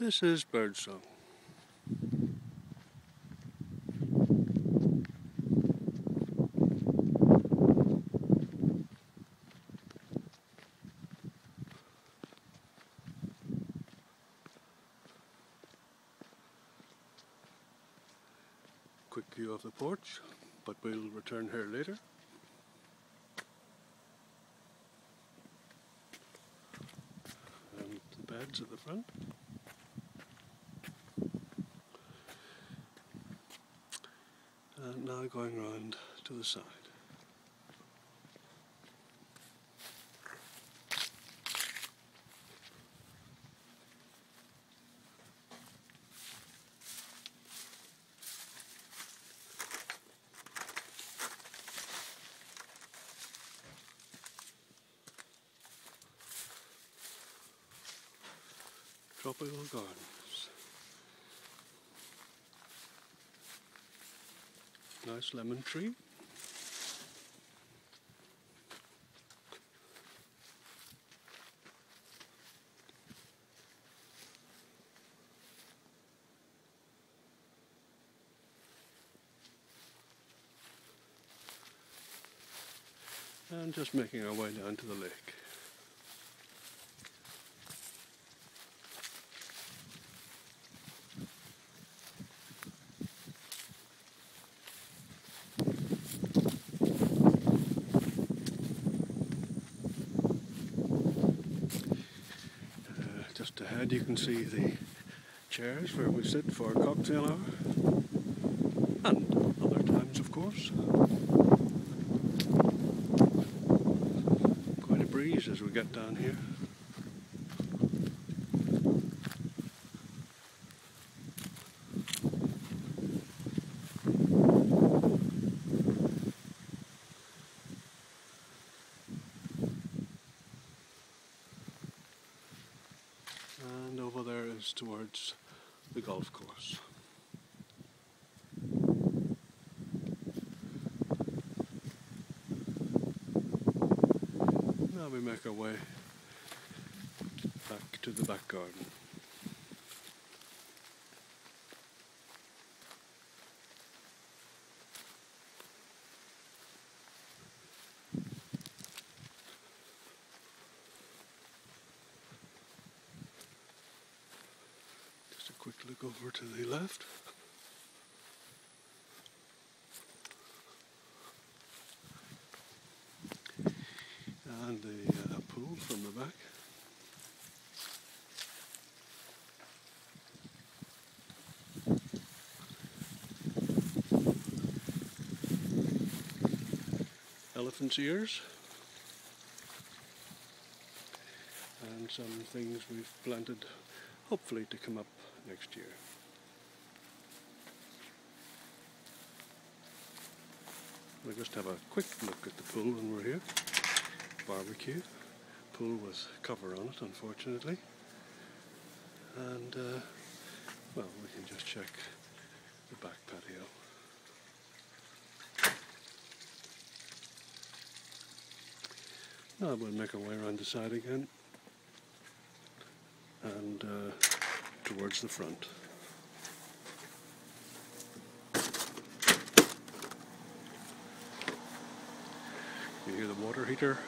This is Birdsong. Quick view of the porch, but we'll return here later. And the beds at the front. And now going round to the side. Tropical gardens. Nice lemon tree. And just making our way down to the lake. Just ahead you can see the chairs where we sit for a cocktail hour, and other times of course. Quite a breeze as we get down here. And over there is towards the golf course. Now we make our way back to the back garden. Quick look over to the left. And the pool from the back. Elephant's ears. And some things we've planted, hopefully to come up next year. We'll just have a quick look at the pool when we're here. Barbecue. Pool with cover on it, unfortunately. And, well, we can just check the back patio. Now we'll make our way around the side again. And towards the front. You hear the water heater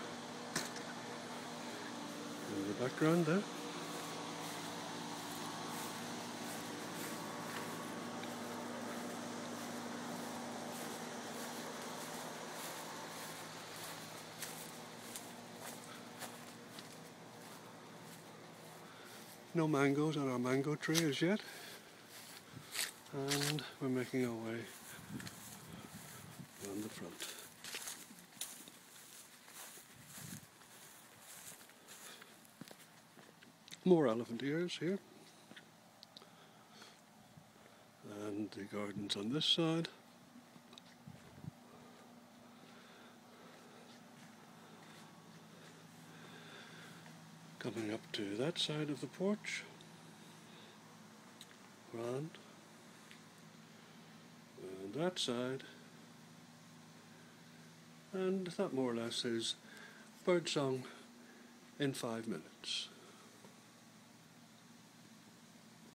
in the background there. No mangoes on our mango tree as yet, and we're making our way around the front. More elephant ears here, and the gardens on this side. Coming up to that side of the porch, round, and that side, and that more or less is Birdsong in 5 minutes.